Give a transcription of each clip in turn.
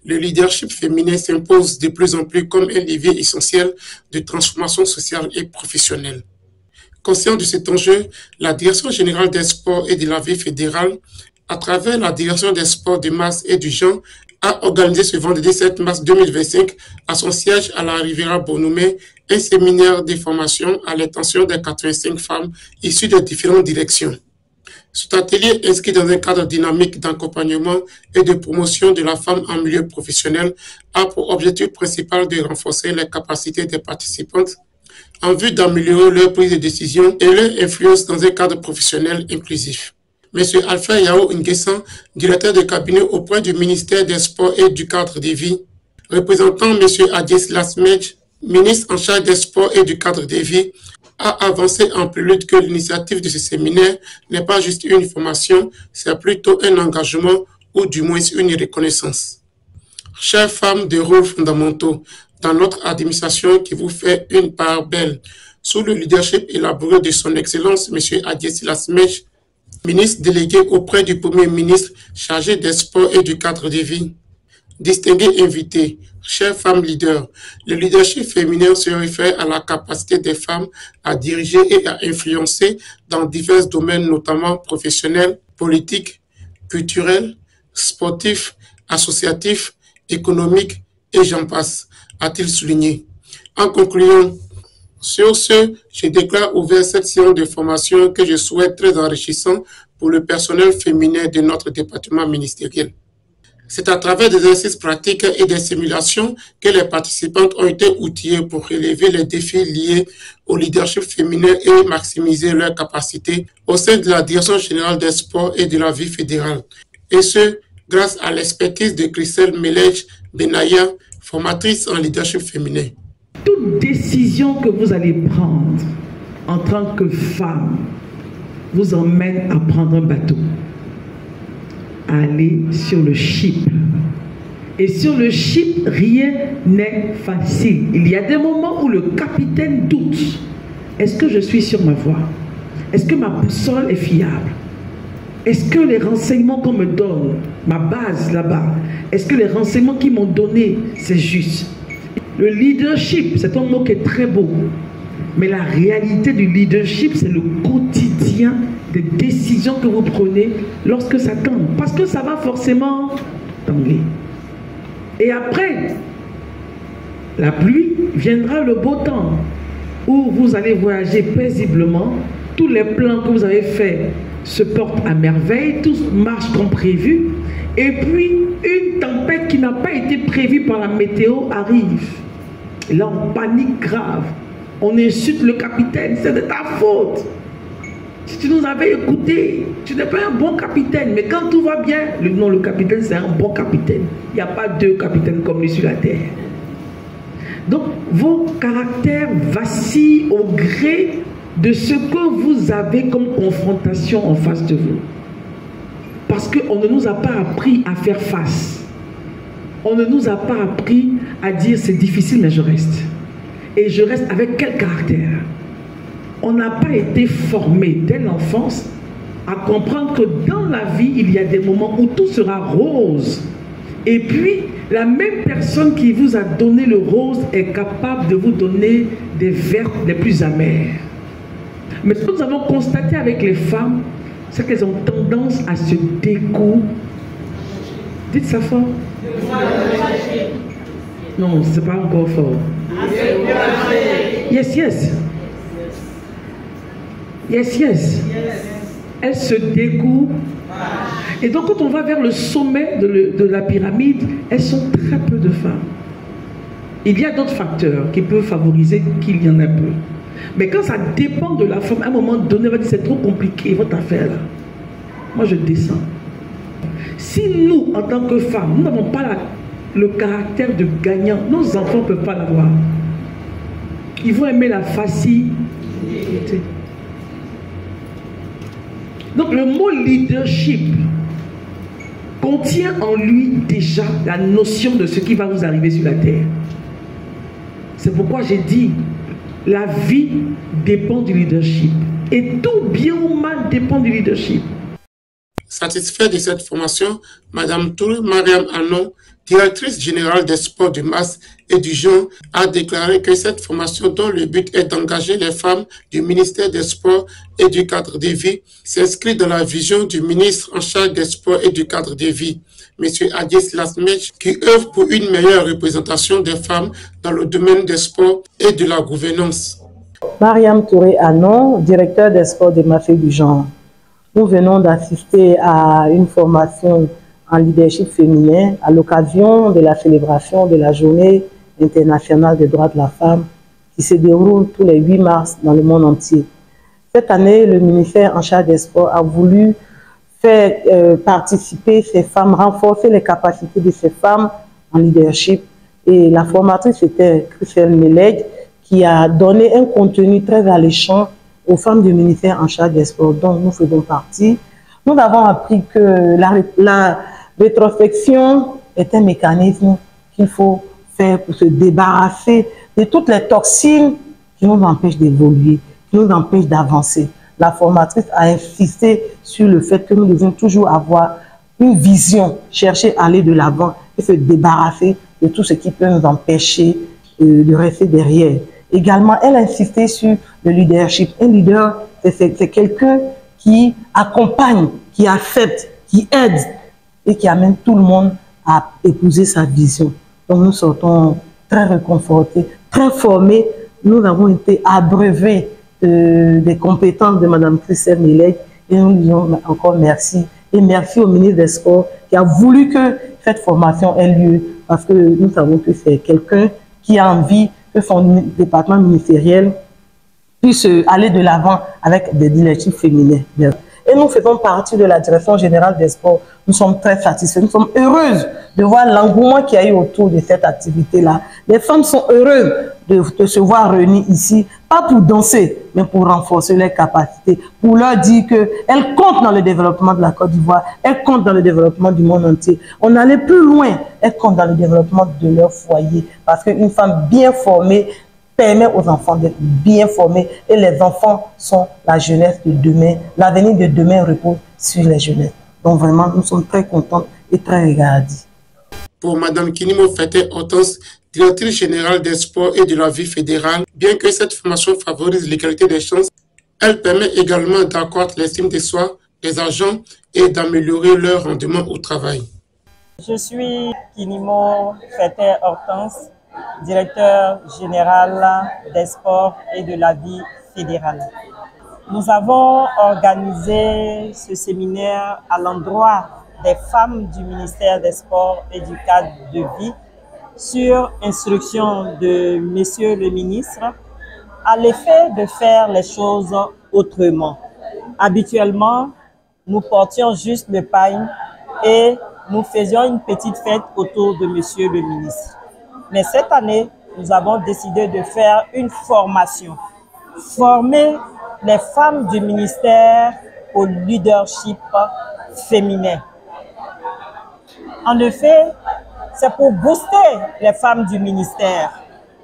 le leadership féminin s'impose de plus en plus comme un levier essentiel de transformation sociale et professionnelle. Conscient de cet enjeu, la Direction générale des sports et de la vie fédérale, à travers la Direction des sports de masse et du genre, a organisé ce vendredi 7 mars 2025 à son siège à la Riviera Bonoumé un séminaire de formation à l'intention des 85 femmes issues de différentes directions. Cet atelier, inscrit dans un cadre dynamique d'accompagnement et de promotion de la femme en milieu professionnel, a pour objectif principal de renforcer les capacités des participantes en vue d'améliorer leur prise de décision et leur influence dans un cadre professionnel inclusif. M. Alpha Yao Nguessan, directeur de cabinet auprès du ministère des Sports et du cadre de vie, représentant M. Adjes Lasmej, ministre en charge des Sports et du cadre de vie, a avancé en prélude que l'initiative de ce séminaire n'est pas juste une formation, c'est plutôt un engagement ou du moins une reconnaissance. Chères femmes de rôles fondamentaux dans notre administration qui vous fait une part belle, sous le leadership élaboré de son Excellence M. Adjes Lasmej, ministre délégué auprès du Premier ministre chargé des sports et du cadre de vie. Distingués invités, chères femmes leaders, le leadership féminin se réfère à la capacité des femmes à diriger et à influencer dans divers domaines, notamment professionnels, politiques, culturels, sportifs, associatifs, économiques et j'en passe, a-t-il souligné. En conclusion, sur ce, je déclare ouvert cette séance de formation que je souhaite très enrichissante pour le personnel féminin de notre département ministériel. C'est à travers des exercices pratiques et des simulations que les participantes ont été outillées pour relever les défis liés au leadership féminin et maximiser leurs capacités au sein de la Direction générale des sports et de la vie fédérale. Et ce, grâce à l'expertise de Christelle Melej Benaya, formatrice en leadership féminin. Toute décision que vous allez prendre en tant que femme vous emmène à prendre un bateau, à aller sur le ship. Et sur le ship, rien n'est facile. Il y a des moments où le capitaine doute. Est-ce que je suis sur ma voie? Est-ce que ma boussole est fiable? Est-ce que les renseignements qu'on me donne, ma base là-bas, est-ce que les renseignements qu'ils m'ont donnés, c'est juste? Le leadership, c'est un mot qui est très beau. Mais la réalité du leadership, c'est le quotidien des décisions que vous prenez lorsque ça tombe. Parce que ça va forcément tomber. Et après, la pluie, viendra le beau temps où vous allez voyager paisiblement. Tous les plans que vous avez faits se portent à merveille, tout marche comme prévu. Et puis, une tempête qui n'a pas été prévue par la météo arrive. Et là, on panique grave. On insulte le capitaine, c'est de ta faute. Si tu nous avais écouté, tu n'es pas un bon capitaine. Mais quand tout va bien, le capitaine, c'est un bon capitaine. Il n'y a pas deux capitaines comme lui sur la terre. Donc, vos caractères vacillent au gré de ce que vous avez comme confrontation en face de vous. Parce qu'on ne nous a pas appris à faire face. On ne nous a pas appris à dire c'est difficile mais je reste. Et je reste avec quel caractère? On n'a pas été formé dès l'enfance à comprendre que dans la vie, il y a des moments où tout sera rose. Et puis, la même personne qui vous a donné le rose est capable de vous donner des vertes les plus amères. Mais ce que nous avons constaté avec les femmes, c'est qu'elles ont tendance à se découvrir. Dites ça fort. Non, c'est pas encore fort. Yes, yes. Yes, yes. Elles se découpent. Et donc, quand on va vers le sommet de la pyramide, elles sont très peu de femmes. Il y a d'autres facteurs qui peuvent favoriser qu'il y en ait peu. Mais quand ça dépend de la femme, à un moment donné, elle va dire c'est trop compliqué votre affaire là. Moi, je descends. Si nous, en tant que femmes, nous n'avons pas le caractère de gagnant, nos enfants ne peuvent pas l'avoir. Ils vont aimer la facilité. Donc le mot leadership contient en lui déjà la notion de ce qui va vous arriver sur la terre. C'est pourquoi j'ai dit, la vie dépend du leadership. Et tout bien ou mal dépend du leadership. Satisfait de cette formation, Madame Touré Mariam Anon, directrice générale des sports de masse et du genre, a déclaré que cette formation, dont le but est d'engager les femmes du ministère des Sports et du cadre de vie, s'inscrit dans la vision du ministre en charge des sports et du cadre de vie, M. Adis Lasmech, qui œuvre pour une meilleure représentation des femmes dans le domaine des sports et de la gouvernance. Mariam Touré Anon, directeur des sports de masse et du genre. Nous venons d'assister à une formation en leadership féminin à l'occasion de la célébration de la Journée internationale des droits de la femme qui se déroule tous les 8 mars dans le monde entier. Cette année, le ministère en charge des sports a voulu faire participer ces femmes, renforcer les capacités de ces femmes en leadership. Et la formatrice était Christelle Meleg, qui a donné un contenu très alléchant aux femmes du ministère en charge des sports dont nous faisons partie. Nous avons appris que la rétrospection est un mécanisme qu'il faut faire pour se débarrasser de toutes les toxines qui nous empêchent d'évoluer, qui nous empêchent d'avancer. La formatrice a insisté sur le fait que nous devons toujours avoir une vision, chercher à aller de l'avant et se débarrasser de tout ce qui peut nous empêcher de rester derrière. Également, elle a insisté sur le leadership. Un leader, c'est quelqu'un qui accompagne, qui accepte, qui aide et qui amène tout le monde à épouser sa vision. Donc nous sortons très réconfortés, très formés. Nous avons été abreuvés des compétences de Mme Christelle Meleg et nous disons encore merci. Et merci au ministre des Sports qui a voulu que cette formation ait lieu parce que nous savons que c'est quelqu'un qui a envie que son département ministériel puisse aller de l'avant avec des leaderships féminins. Et nous faisons partie de la direction générale des sports. Nous sommes très satisfaits, nous sommes heureuses de voir l'engouement qu'il y a eu autour de cette activité-là. Les femmes sont heureuses de se voir réunies ici, pas pour danser, mais pour renforcer leurs capacités, pour leur dire qu'elles comptent dans le développement de la Côte d'Ivoire, elles comptent dans le développement du monde entier. On allait plus loin, elles comptent dans le développement de leur foyer, parce qu'une femme bien formée permet aux enfants d'être bien formés et les enfants sont la jeunesse de demain. L'avenir de demain repose sur les jeunesses. Donc vraiment, nous sommes très contents et très regardis. Pour Mme Kinimo Fete-Hortense, directrice générale des sports et de la vie fédérale, bien que cette formation favorise l'égalité des chances, elle permet également d'accroître l'estime de soi des agents et d'améliorer leur rendement au travail. Je suis Kinimo Fete-Hortense, directeur général des sports et de la vie fédérale. Nous avons organisé ce séminaire à l'endroit des femmes du ministère des Sports et du cadre de vie sur instruction de Monsieur le ministre à l'effet de faire les choses autrement. Habituellement, nous portions juste le pain et nous faisions une petite fête autour de Monsieur le ministre. Mais cette année, nous avons décidé de faire une formation. Former les femmes du ministère au leadership féminin. En effet, c'est pour booster les femmes du ministère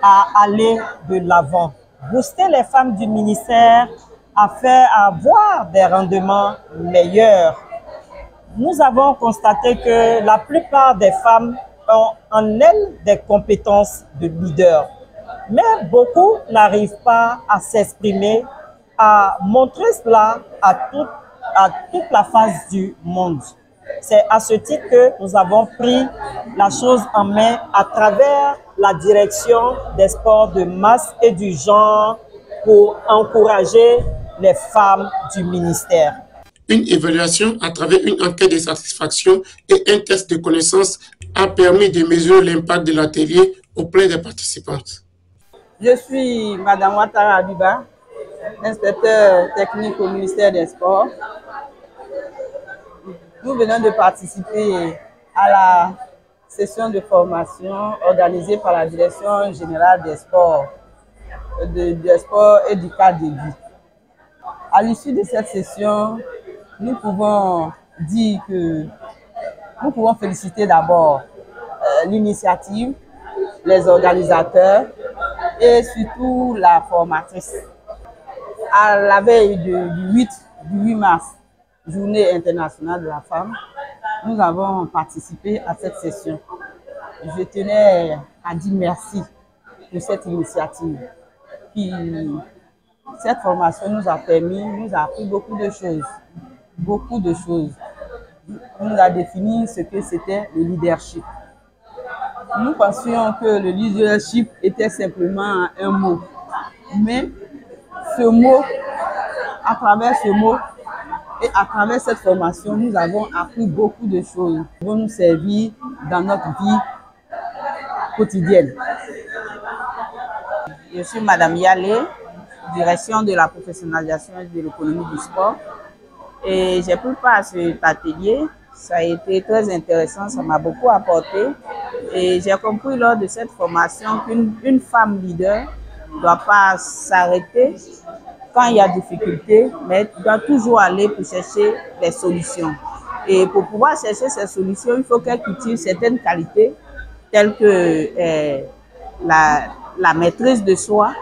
à aller de l'avant. Booster les femmes du ministère à avoir des rendements meilleurs. Nous avons constaté que la plupart des femmes ont en elles des compétences de leader. Mais beaucoup n'arrivent pas à s'exprimer, à montrer cela à toute la face du monde. C'est à ce titre que nous avons pris la chose en main à travers la direction des sports de masse et du genre pour encourager les femmes du ministère. Une évaluation à travers une enquête de satisfaction et un test de connaissance a permis de mesurer l'impact de l'atelier auprès des participantes. Je suis Mme Ouattara Abiba, inspecteur technique au ministère des Sports. Nous venons de participer à la session de formation organisée par la Direction générale des sports et du cadre de vie. À l'issue de cette session, nous pouvons dire que nous pouvons féliciter d'abord l'initiative, les organisateurs et surtout la formatrice. À la veille du 8 mars, Journée internationale de la femme, nous avons participé à cette session. je tenais à dire merci pour cette initiative. Cette formation nous a appris beaucoup de choses. Beaucoup de choses. On nous a défini ce que c'était le leadership. Nous pensions que le leadership était simplement un mot. Mais ce mot, à travers ce mot et à travers cette formation, nous avons appris beaucoup de choses qui vont nous servir dans notre vie quotidienne. Je suis Madame Yalé, direction de la professionnalisation et de l'économie du sport. Et j'ai pris part à cet atelier. Ça a été très intéressant, ça m'a beaucoup apporté. Et j'ai compris lors de cette formation qu'une femme leader ne doit pas s'arrêter quand il y a difficulté, mais doit toujours aller pour chercher des solutions. Et pour pouvoir chercher ces solutions, il faut qu'elle cultive certaines qualités telles que la maîtrise de soi,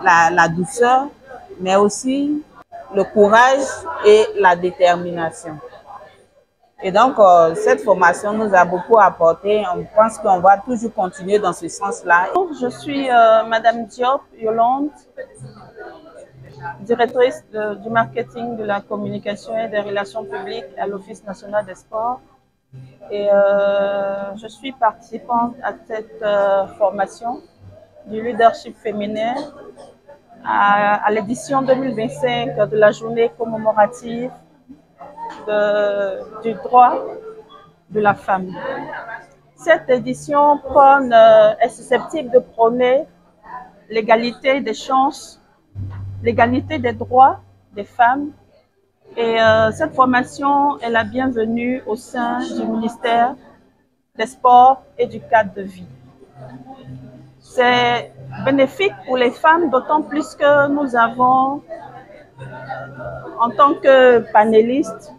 la douceur, mais aussi le courage et la détermination. Et donc, cette formation nous a beaucoup apporté. On pense qu'on va toujours continuer dans ce sens-là. Je suis Madame Diop Yolande, directrice du marketing, de la communication et des relations publiques à l'Office national des sports. Et je suis participante à cette formation du leadership féminin à l'édition 2025 de la journée commémorative du droit de la femme. Cette édition est susceptible de prôner l'égalité des chances, l'égalité des droits des femmes. Et cette formation est la bienvenue au sein du ministère des Sports et du cadre de vie. C'est bénéfique pour les femmes, d'autant plus que nous avons, en tant que panéliste,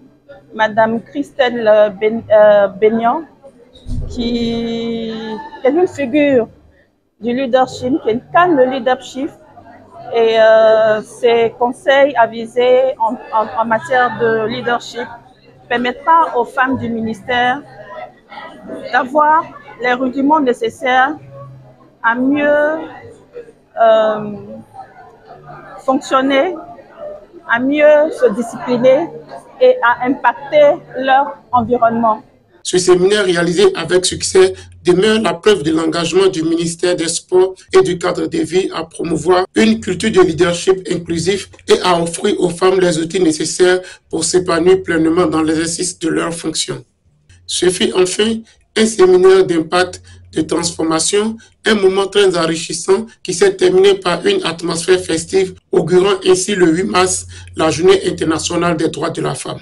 Madame Christelle Benyan, qui est une figure du leadership, qui incarne le leadership, et ses conseils avisés en matière de leadership permettra aux femmes du ministère d'avoir les rudiments nécessaires à mieux fonctionner, à mieux se discipliner et à impacter leur environnement. Ce séminaire réalisé avec succès demeure la preuve de l'engagement du ministère des Sports et du cadre de vie à promouvoir une culture de leadership inclusif et à offrir aux femmes les outils nécessaires pour s'épanouir pleinement dans l'exercice de leurs fonctions. Ce fut enfin un séminaire d'impact, de transformation, un moment très enrichissant qui s'est terminé par une atmosphère festive, augurant ainsi le 8 mars la Journée internationale des droits de la femme.